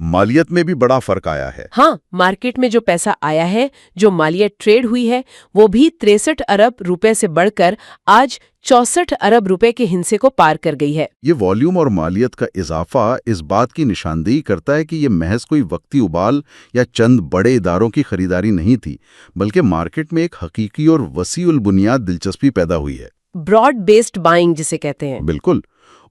مالیت میں بھی بڑا فرق آیا ہے۔ ہاں، مارکیٹ میں جو پیسہ آیا ہے، جو مالیت ٹریڈ ہوئی ہے، وہ بھی 63 ارب روپے سے بڑھ کر آج 64 ارب روپے کے ہندسے کو پار کر گئی ہے۔ یہ والیوم اور مالیت کا اضافہ اس بات کی نشاندہی کرتا ہے کہ یہ محض کوئی وقتی ابال یا چند بڑے اداروں کی خریداری نہیں تھی، بلکہ مارکیٹ میں ایک حقیقی اور وسیع البنیاد دلچسپی پیدا ہوئی ہے۔ براڈ بیسڈ بائنگ جسے کہتے ہیں۔ بالکل،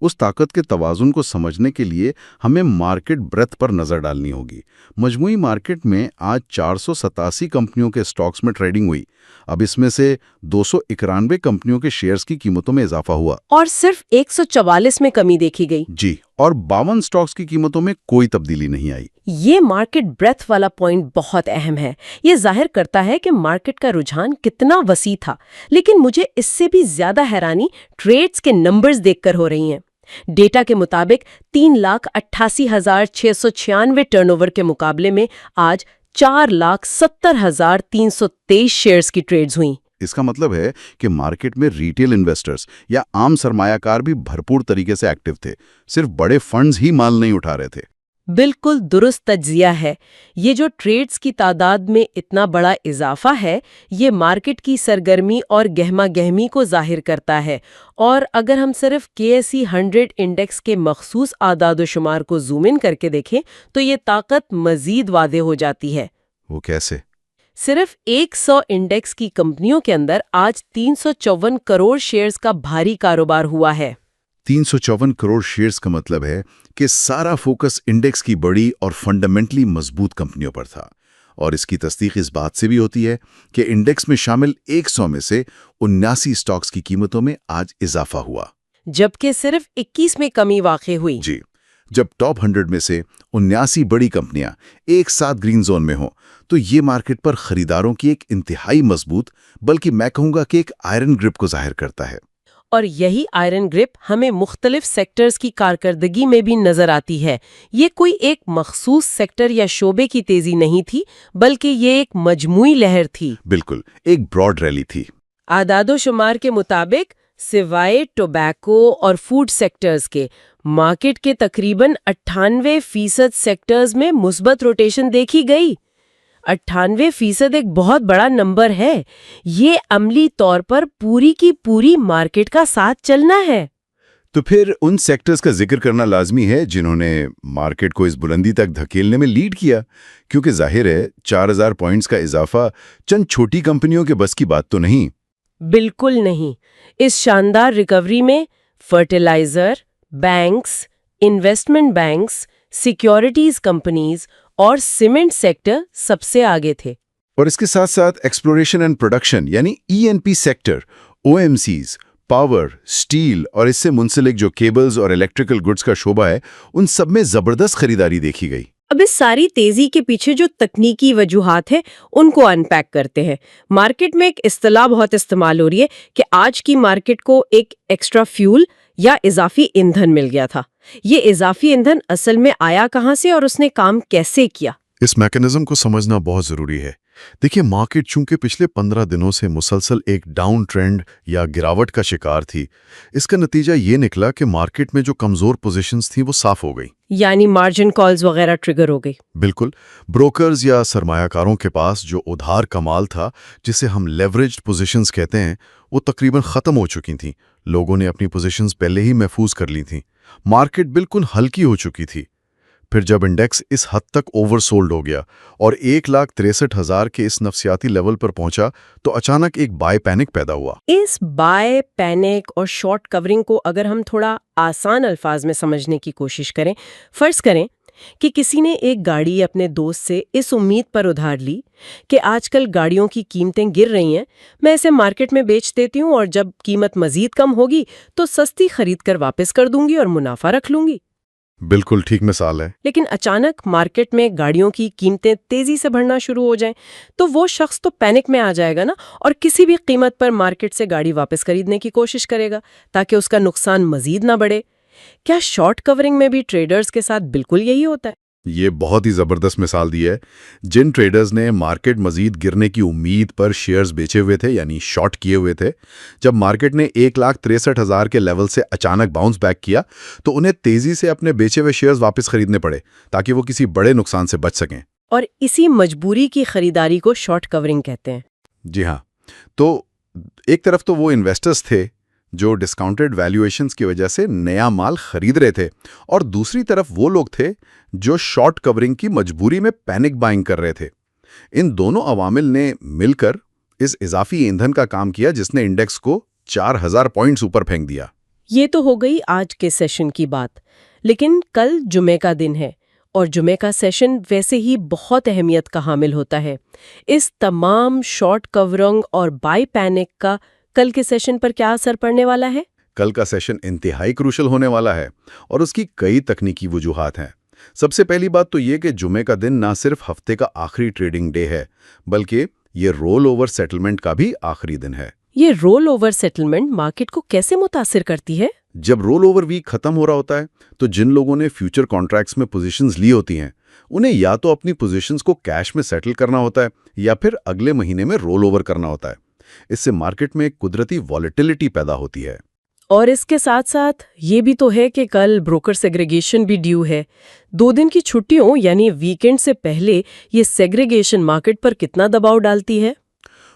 اس طاقت کے توازن کو سمجھنے کے لیے ہمیں مارکیٹ بریتھ پر نظر ڈالنی ہوگی۔ مجموعی مارکیٹ میں آج 487 کمپنیوں کے سٹاکس میں ٹریڈنگ ہوئی۔ اب اس میں سے 291 کمپنیوں کے شیئرز کی قیمتوں میں اضافہ ہوا اور صرف 144 میں کمی دیکھی گئی۔ جی، اور 52 سٹاکس کی قیمتوں میں کوئی تبدیلی نہیں آئی۔ یہ مارکیٹ بریتھ والا پوائنٹ بہت اہم ہے۔ یہ ظاہر کرتا ہے کہ مارکیٹ کا رجحان کتنا وسیع تھا، لیکن مجھے اس سے بھی زیادہ حیرانی ٹریڈز کے نمبرز دیکھ کر ہو رہی ہیں۔ ڈیٹا کے مطابق 3,88,696 ٹرن اوور کے مقابلے میں آج 4,70,323 شیئرز کی ٹریڈز ہوئیں۔ اس کا مطلب ہے کہ مارکیٹ میں ریٹیل انویسٹرز یا عام سرمایہ کار بھی بھرپور طریقے سے ایکٹیو تھے، صرف بڑے فنڈز ہی مال نہیں اٹھا رہے تھے۔ بالکل درست تجزیہ ہے۔ یہ جو ٹریڈز کی تعداد میں اتنا بڑا اضافہ ہے، یہ مارکیٹ کی سرگرمی اور گہما گہمی کو ظاہر کرتا ہے۔ اور اگر ہم صرف KSE 100 انڈیکس کے مخصوص اعداد و شمار کو زوم ان کر کے دیکھیں تو یہ طاقت مزید واضح ہو جاتی ہے۔ وہ کیسے؟ صرف 100 انڈیکس کی کمپنیوں کے اندر آج 354 کروڑ شیئرز کا بھاری کاروبار ہوا ہے۔ 354 کروڑ شیئرز کا مطلب ہے کہ سارا فوکس انڈیکس کی بڑی اور فنڈامنٹلی مضبوط کمپنیوں پر تھا، اور اس کی تصدیق اس بات سے بھی ہوتی ہے کہ انڈیکس میں شامل 100 میں سے 79 سٹاکس کی قیمتوں میں آج اضافہ ہوا، جبکہ صرف 21 میں کمی واقع ہوئی۔ جی، جب ٹاپ 100 میں سے 79 بڑی کمپنیاں ایک ساتھ گرین زون میں ہوں تو یہ مارکیٹ پر خریداروں کی ایک انتہائی مضبوط، بلکہ میں کہوں گا کہ ایک آئرن گرپ کو ظاہر کرتا ہے۔ اور یہی آئرن گرپ ہمیں مختلف سیکٹرز کی کارکردگی میں بھی نظر آتی ہے۔ یہ کوئی ایک مخصوص سیکٹر یا شعبے کی تیزی نہیں تھی، بلکہ یہ ایک مجموعی لہر تھی۔ بالکل، ایک براڈ ریلی تھی۔ اعداد و شمار کے مطابق سوائے ٹوبیکو اور فوڈ سیکٹرز کے، مارکیٹ کے تقریباً 98% سیکٹرز میں مثبت روٹیشن دیکھی گئی۔ 98% ایک بہت بڑا نمبر ہے۔ یہ عملی طور پر پوری کی پوری مارکیٹ کا ساتھ چلنا ہے۔ تو پھر ان سیکٹرز کا ذکر کرنا لازمی ہے جنہوں نے مارکیٹ کو اس بلندی تک دھکیلنے میں لیڈ کیا، کیونکہ ظاہر ہے 4000 پوائنٹس کا اضافہ چند چھوٹی کمپنیوں کے بس کی بات تو نہیں۔ بالکل نہیں۔ اس شاندار ریکوری میں fertiliser, banks, investment banks, securities companies اور سیمنٹ سیکٹر سب سے آگے تھے۔ اور اس کے ساتھ ساتھ ایکسپلوریشن اینڈ پروڈکشن یعنی ENP sector, OMCs، power, steel اور اس سے منسلک جو کیبلز اور الیکٹریکل گڈز کا شعبہ ہے، ان سب میں زبردست خریداری دیکھی گئی۔ اب اس ساری تیزی کے پیچھے جو تکنیکی وجوہات ہیں ان کو ان پیک کرتے ہیں۔ مارکیٹ میں ایک اصطلاح بہت استعمال ہو رہی ہے کہ آج کی مارکیٹ کو ایک ایکسٹرا فیول یا اضافی ایندھن مل گیا تھا۔ یہ اضافی ایندھن اصل میں آیا کہاں سے اور اس نے کام کیسے کیا؟ اس میکانزم کو سمجھنا بہت ضروری ہے۔ دیکھیے، مارکیٹ چونکہ پچھلے 15 دنوں سے مسلسل ایک ڈاؤن ٹرینڈ یا گراوٹ کا شکار تھی، اس کا نتیجہ یہ نکلا کہ مارکیٹ میں جو کمزور پوزیشنز تھیں وہ صاف ہو گئی، یعنی مارجن کالز وغیرہ ٹریگر ہو گئی۔ بالکل، بروکرز یا سرمایہ کاروں کے پاس جو ادھار کمال تھا، جسے ہم لیوریجڈ پوزیشنز کہتے ہیں، وہ تقریباً ختم ہو چکی تھیں۔ لوگوں نے اپنی پوزیشنز پہلے ہی محفوظ کر لی تھیں۔ مارکیٹ بالکل ہلکی ہو چکی تھی۔ پھر جب انڈیکس اس حد تک اوور سولڈ ہو گیا اور 1,63,000 کے اس نفسیاتی لیول پر پہنچا تو اچانک ایک بائی پینک پیدا ہوا۔ اس بائی پینک اور شارٹ کورنگ کو اگر ہم تھوڑا آسان الفاظ میں سمجھنے کی کوشش کریں، فرض کریں کہ کسی نے ایک گاڑی اپنے دوست سے اس امید پر ادھار لی کہ آج کل گاڑیوں کی قیمتیں گر رہی ہیں، میں اسے مارکیٹ میں بیچ دیتی ہوں اور جب قیمت مزید کم ہوگی تو سستی خرید کر واپس کر دوں گی اور منافع رکھ لوں گی۔ بالکل ٹھیک مثال ہے۔ لیکن اچانک مارکیٹ میں گاڑیوں کی قیمتیں تیزی سے بڑھنا شروع ہو جائیں تو وہ شخص تو پینک میں آ جائے گا نا، اور کسی بھی قیمت پر مارکیٹ سے گاڑی واپس خریدنے کی کوشش کرے گا تاکہ اس کا نقصان مزید نہ بڑھے۔ کیا شارٹ کورنگ میں بھی ٹریڈرز کے ساتھ بالکل یہی ہوتا ہے؟ یہ بہت ہی زبردست مثال دی ہے. جن ٹریڈرز نے مارکیٹ مزید گرنے کی امید پر شیئرز بیچے ہوئے تھے یعنی شارٹ کیے ہوئے تھے، جب مارکیٹ نے 1,63,000 کے لیول سے اچانک باؤنس بیک کیا تو انہیں تیزی سے اپنے بیچے ہوئے شیئرز واپس خریدنے پڑے تاکہ وہ کسی بڑے نقصان سے بچ سکیں. اور اسی مجبوری کی خریداری کو شارٹ کورنگ کہتے ہیں. جی ہاں، تو ایک طرف تو وہ انویسٹرز تھے جو ڈسکاؤنٹڈ ویلیویشنز کی وجہ سے نیا مال خرید رہے تھے، اور دوسری طرف وہ لوگ تھے جو شارٹ کورنگ کی مجبوری میں پینک بائنگ کر رہے تھے. ان دونوں عوامل نے مل کر اس اضافی ایندھن کا کام کیا جس نے انڈیکس کو 4,000 پوائنٹس اوپر پھینک دیا. یہ تو ہو گئی آج کے سیشن کی بات، لیکن کل جمعے کا دن ہے اور جمعے کا سیشن ویسے ہی بہت اہمیت کا حامل ہوتا ہے. اس تمام شارٹ کورنگ اور بائی پینک کا کل کے سیشن پر کیا اثر پڑنے والا ہے؟ کل کا سیشن انتہائی کروشل ہونے والا ہے اور اس کی کئی تکنیکی وجوہات ہیں. سب سے پہلی بات تو یہ کہ جمعے کا دن نہ صرف ہفتے کا آخری ٹریڈنگ ڈے ہے بلکہ یہ رول اوور سیٹلمنٹ کا بھی آخری دن ہے. یہ رول اوور سیٹلمنٹ مارکیٹ کو کیسے متاثر کرتی ہے؟ جب رول اوور ویک ختم ہو رہا ہوتا ہے تو جن لوگوں نے فیوچر کانٹریکٹس میں پوزیشنز لی ہوتی ہیں انہیں یا تو اپنی پوزیشنز کو کیش میں سیٹل کرنا ہوتا ہے یا پھر اگلے مہینے میں رول اوور کرنا ہوتا ہے. اس سے مارکیٹ میں ایک قدرتی والیٹیلٹی پیدا ہوتی ہے. اور اس کے ساتھ ساتھ یہ بھی تو ہے کہ کل بروکر سیگریگیشن بھی ڈیو ہے. 2 دن کی چھٹیوں یعنی ویکینڈ سے پہلے یہ سیگریگیشن مارکیٹ پر کتنا دباؤ ڈالتی ہے؟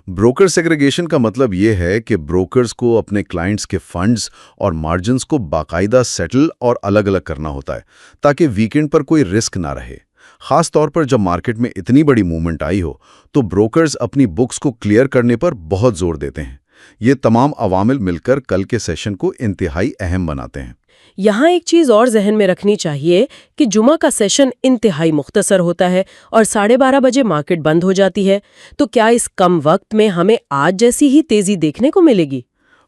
بروکر سیگریگیشن کا مطلب یہ ہے کہ بروکرز کو اپنے کلائنٹس کے فنڈز اور مارجنز کو باقاعدہ سیٹل اور الگ الگ کرنا ہوتا ہے تاکہ ویکینڈ پر کوئی رسک نہ رہے. خاص طور پر جب مارکیٹ میں اتنی بڑی موومنٹ آئی ہو تو بروکرز اپنی بکس کو کلیئر کرنے پر بہت زور دیتے ہیں. یہ تمام عوامل مل کر کل کے سیشن کو انتہائی اہم بناتے ہیں. یہاں ایک چیز اور ذہن میں رکھنی چاہیے کہ جمعہ کا سیشن انتہائی مختصر ہوتا ہے اور 12:30 بجے مارکیٹ بند ہو جاتی ہے. تو کیا اس کم وقت میں ہمیں آج جیسی ہی تیزی دیکھنے کو ملے گی؟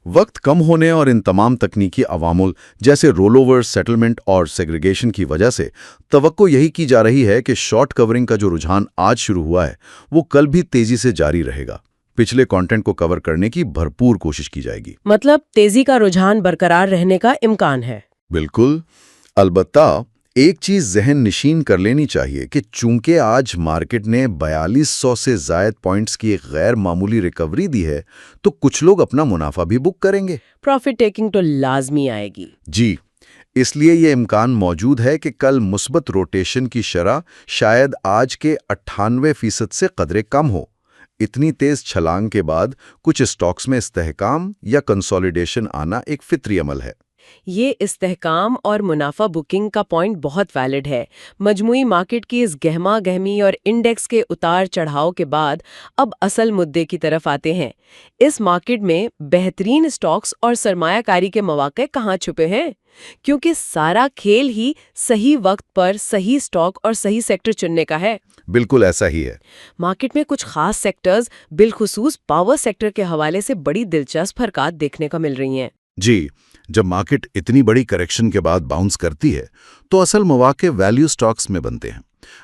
وقت کم ہونے اور ان تمام تکنیکی عوامل جیسے رول اوور، سیٹلمنٹ اور سیگریگیشن کی وجہ سے توقع یہی کی جا رہی ہے کہ شارٹ کورنگ کا جو رجحان آج شروع ہوا ہے وہ کل بھی تیزی سے جاری رہے گا. پچھلے کانٹینٹ کو کور کرنے کی بھرپور کوشش کی جائے گی. مطلب تیزی کا رجحان برقرار رہنے کا امکان ہے؟ بالکل. البتہ ایک چیز ذہن نشین کر لینی چاہیے کہ چونکہ آج مارکیٹ نے 4200 سے زائد پوائنٹس کی ایک غیر معمولی ریکوری دی ہے تو کچھ لوگ اپنا منافع بھی بک کریں گے. پروفٹ ٹیکنگ تو لازمی آئے گی. جی، اس لیے یہ امکان موجود ہے کہ کل مثبت روٹیشن کی شرح شاید آج کے 98% سے قدرے کم ہو. اتنی تیز چھلانگ کے بعد کچھ اسٹاکس میں استحکام یا کنسولیڈیشن آنا ایک فطری عمل ہے. یہ استحکام اور منافع بکنگ کا پوائنٹ بہت ویلڈ ہے. مجموعی مارکیٹ کی اس گہما گہمی اور انڈیکس کے اتار چڑھاؤ کے بعد اب اصل مدعے کی طرف آتے ہیں. اس مارکیٹ میں بہترین اسٹاکس اور سرمایہ کاری کے مواقع کہاں چھپے ہیں؟ کیونکہ سارا کھیل ہی صحیح وقت پر صحیح اسٹاک اور صحیح سیکٹر چننے کا ہے. بالکل ایسا ہی ہے. مارکیٹ میں کچھ خاص سیکٹرز بالخصوص پاور سیکٹر کے حوالے سے بڑی دلچسپ حرکات دیکھنے کو مل رہی ہیں. جی، جب مارکیٹ اتنی بڑی کریکشن کے بعد باؤنس کرتی ہے تو اصل مواقع ویلیو سٹاکس میں بنتے ہیں.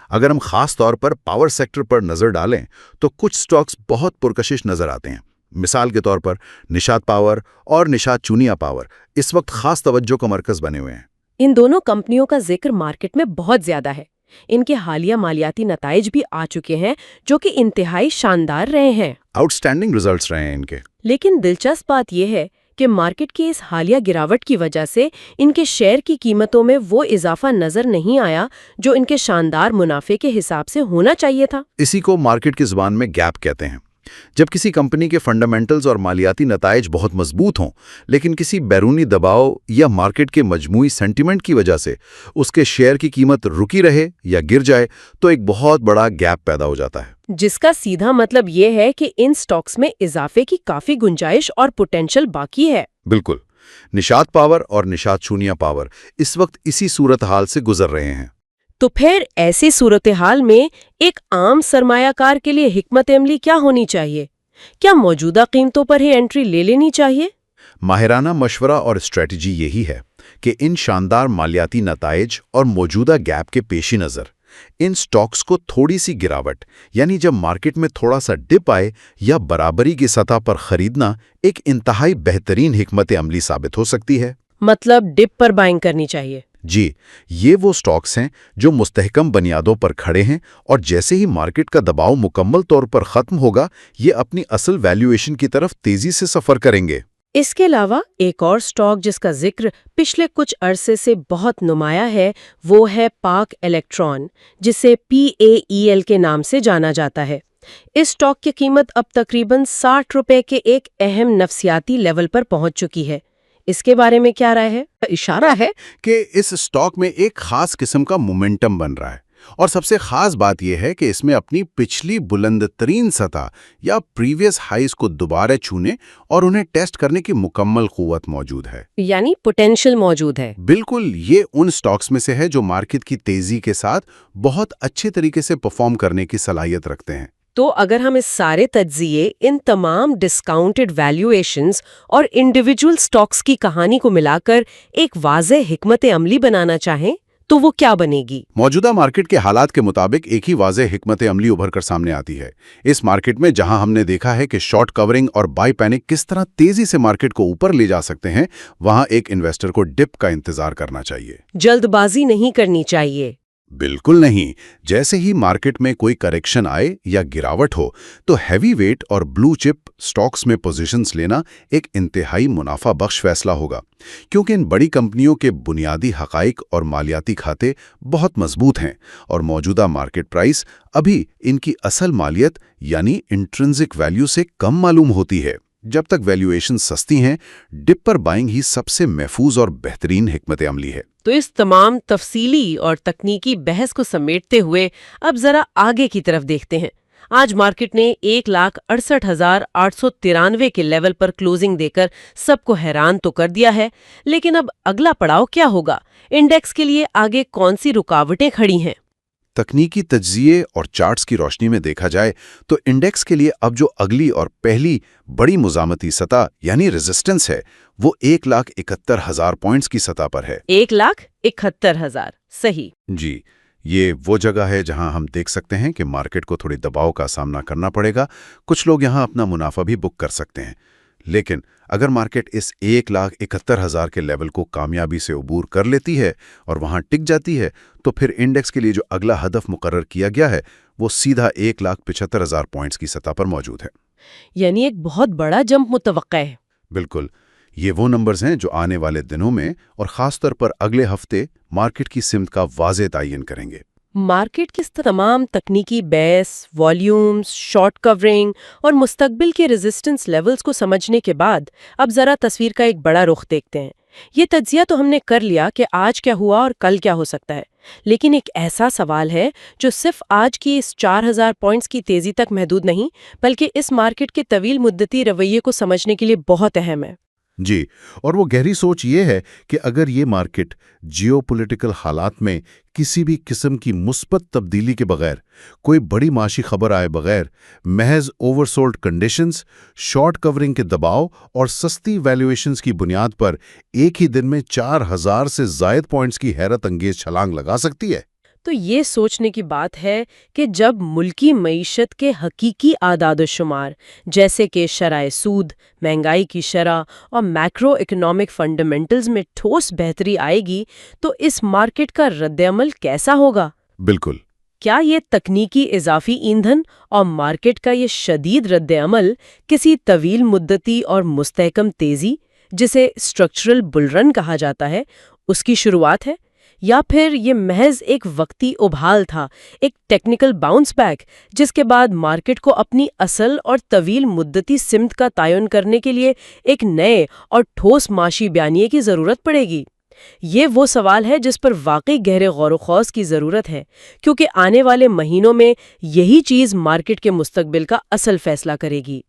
اگر ہم خاص طور پر پاور سیکٹر پر نظر ڈالیں تو کچھ سٹاکس بہت پرکشش نظر آتے ہیں. مثال کے طور پر نشاد پاور اور نشاد چونیا پاور اس وقت خاص توجہ کا مرکز بنے ہوئے ہیں. ان دونوں کمپنیوں کا ذکر مارکیٹ میں بہت زیادہ ہے. ان کے حالیہ مالیاتی نتائج بھی آ چکے ہیں جو کہ انتہائی شاندار رہے ہیں. آؤٹ اسٹینڈنگ ریزلٹس رہے ہیں ان کے. لیکن دلچسپ بات یہ ہے کہ مارکیٹ کی اس حالیہ گراوٹ کی وجہ سے ان کے شیئر کی قیمتوں میں وہ اضافہ نظر نہیں آیا جو ان کے شاندار منافع کے حساب سے ہونا چاہیے تھا. اسی کو مارکیٹ کی زبان میں گیپ کہتے ہیں. جب کسی کمپنی کے فنڈامنٹلز اور مالیاتی نتائج بہت مضبوط ہوں لیکن کسی بیرونی دباؤ یا مارکیٹ کے مجموعی سینٹیمنٹ کی وجہ سے اس کے شیئر کی قیمت رکی رہے یا گر جائے تو ایک بہت بڑا گیپ پیدا ہو جاتا ہے. جس کا سیدھا مطلب یہ ہے کہ ان سٹاکس میں اضافے کی کافی گنجائش اور پوٹینشل باقی ہے. بالکل. نشاد پاور اور نشاد چونیا پاور اس وقت اسی صورتحال سے گزر رہے ہیں. تو پھر ایسی صورتحال میں ایک عام سرمایہ کار کے لیے حکمت عملی کیا ہونی چاہیے؟ کیا موجودہ قیمتوں پر ہی انٹری لے لینی چاہیے؟ ماہرانہ مشورہ اور اسٹریٹجی یہی ہے کہ ان شاندار مالیاتی نتائج اور موجودہ گیپ کے پیش نظر ان سٹاکس کو تھوڑی سی گراوٹ یعنی جب مارکیٹ میں تھوڑا سا ڈپ آئے یا برابری کی سطح پر خریدنا ایک انتہائی بہترین حکمت عملی ثابت ہو سکتی ہے. مطلب ڈپ پر بائنگ کرنی چاہیے. جی، یہ وہ سٹاکس ہیں جو مستحکم بنیادوں پر کھڑے ہیں اور جیسے ہی مارکیٹ کا دباؤ مکمل طور پر ختم ہوگا یہ اپنی اصل ویلیویشن کی طرف تیزی سے سفر کریں گے۔ اس کے علاوہ ایک اور سٹاک جس کا ذکر پچھلے کچھ عرصے سے بہت نمایاں ہے وہ ہے پاک الیکٹران، جسے PAEL کے نام سے جانا جاتا ہے۔ اس سٹاک کی قیمت اب تقریباً 60 روپے کے ایک اہم نفسیاتی لیول پر پہنچ چکی ہے۔ اس کے بارے میں کیا رائے ہے؟ اشارہ ہے کہ اس سٹاک میں ایک خاص قسم کا مومنٹم بن رہا ہے، اور سب سے خاص بات یہ ہے کہ اس میں اپنی پچھلی بلند ترین سطح یا پریویس ہائیز کو دوبارہ چھونے اور انہیں ٹیسٹ کرنے کی مکمل قوت موجود ہے۔ یعنی پوٹینشل موجود ہے۔ بالکل، یہ ان سٹاکس میں سے ہے جو مارکیٹ کی تیزی کے ساتھ بہت اچھے طریقے سے پرفارم کرنے کی صلاحیت رکھتے ہیں۔ تو اگر ہم اس سارے تجزیے، ان تمام ڈسکاؤنٹڈ ویلیویشنز اور انڈیویجول سٹاکس کی کہانی کو ملا کر ایک واضح حکمت عملی بنانا چاہیں تو وہ کیا بنے گی؟ موجودہ مارکیٹ کے حالات کے مطابق ایک ہی واضح حکمت عملی ابھر کر سامنے آتی ہے۔ اس مارکیٹ میں جہاں ہم نے دیکھا ہے کہ شارٹ کورنگ اور بائی پینک کس طرح تیزی سے مارکیٹ کو اوپر لے جا سکتے ہیں، وہاں ایک انویسٹر کو ڈپ کا انتظار کرنا چاہیے۔ جلد بازی نہیں کرنی چاہیے۔ بالکل نہیں۔ جیسے ہی مارکیٹ میں کوئی کریکشن آئے یا گراوٹ ہو تو ہیوی ویٹ اور بلو چپ سٹاکس میں پوزیشنز لینا ایک انتہائی منافع بخش فیصلہ ہوگا، کیونکہ ان بڑی کمپنیوں کے بنیادی حقائق اور مالیاتی کھاتے بہت مضبوط ہیں اور موجودہ مارکیٹ پرائس ابھی ان کی اصل مالیت یعنی انٹرنزک ویلیو سے کم معلوم ہوتی ہے۔ جب تک ویلیویشن سستی ہیں، ڈپ پر بائنگ ہی سب سے محفوظ اور بہترین حکمت عملی ہے۔ تو اس تمام تفصیلی اور تکنیکی بحث کو سمیٹتے ہوئے اب ذرا آگے کی طرف دیکھتے ہیں۔ آج مارکیٹ نے 1,68,893 کے لیول پر کلوزنگ دے کر سب کو حیران تو کر دیا ہے، لیکن اب اگلا پڑاؤ کیا ہوگا؟ انڈیکس کے لیے آگے کون سی رکاوٹیں کھڑی ہیں؟ تکنیکی تجزیے اور چارٹس کی روشنی میں دیکھا جائے تو انڈیکس کے لیے اب جو اگلی اور پہلی بڑی مزاحمتی سطح یعنی ریزسٹنس ہے وہ 1,71,000 پوائنٹس کی سطح پر ہے۔ 1,71,000 صحیح۔ جی، یہ وہ جگہ ہے جہاں ہم دیکھ سکتے ہیں کہ مارکیٹ کو تھوڑی دباؤ کا سامنا کرنا پڑے گا۔ کچھ لوگ یہاں اپنا منافع بھی بک کر سکتے ہیں، لیکن اگر مارکیٹ اس 1,71,000 کے لیول کو کامیابی سے عبور کر لیتی ہے اور وہاں ٹک جاتی ہے تو پھر انڈیکس کے لیے جو اگلا ہدف مقرر کیا گیا ہے وہ سیدھا 1,75,000 پوائنٹس کی سطح پر موجود ہے۔ یعنی ایک بہت بڑا جمپ متوقع ہے۔ بالکل، یہ وہ نمبرز ہیں جو آنے والے دنوں میں اور خاص طور پر اگلے ہفتے مارکیٹ کی سمت کا واضح تعین کریں گے۔ مارکیٹ کی تمام تکنیکی بیس، والیومز، شارٹ کورنگ اور مستقبل کے ریزسٹنس لیولز کو سمجھنے کے بعد اب ذرا تصویر کا ایک بڑا رخ دیکھتے ہیں۔ یہ تجزیہ تو ہم نے کر لیا کہ آج کیا ہوا اور کل کیا ہو سکتا ہے، لیکن ایک ایسا سوال ہے جو صرف آج کی اس 4,000 پوائنٹس کی تیزی تک محدود نہیں بلکہ اس مارکیٹ کے طویل مدتی رویے کو سمجھنے کے لیے بہت اہم ہے۔ جی، اور وہ گہری سوچ یہ ہے کہ اگر یہ مارکیٹ جیو پولیٹیکل حالات میں کسی بھی قسم کی مثبت تبدیلی کے بغیر، کوئی بڑی معاشی خبر آئے بغیر، محض over sold conditions, short covering کے دباؤ اور سستی ویلیویشنز کی بنیاد پر ایک ہی دن میں 4,000 سے زائد پوائنٹس کی حیرت انگیز چھلانگ لگا سکتی ہے، تو یہ سوچنے کی بات ہے کہ جب ملکی معیشت کے حقیقی اعداد و شمار جیسے کہ شرح سود، مہنگائی کی شرح اور میکرو اکنامک فنڈامنٹلز میں ٹھوس بہتری آئے گی تو اس مارکیٹ کا رد عمل کیسا ہوگا؟ بالکل۔ کیا یہ تکنیکی اضافی ایندھن اور مارکیٹ کا یہ شدید رد عمل کسی طویل مدتی اور مستحکم تیزی جسے اسٹرکچرل بل رن کہا جاتا ہے اس کی شروعات ہے، یا پھر یہ محض ایک وقتی ابھال تھا، ایک ٹیکنیکل باؤنس بیک جس کے بعد مارکیٹ کو اپنی اصل اور طویل مدتی سمت کا تعین کرنے کے لیے ایک نئے اور ٹھوس معاشی بیانیے کی ضرورت پڑے گی؟ یہ وہ سوال ہے جس پر واقعی گہرے غور و خوض کی ضرورت ہے، کیونکہ آنے والے مہینوں میں یہی چیز مارکیٹ کے مستقبل کا اصل فیصلہ کرے گی۔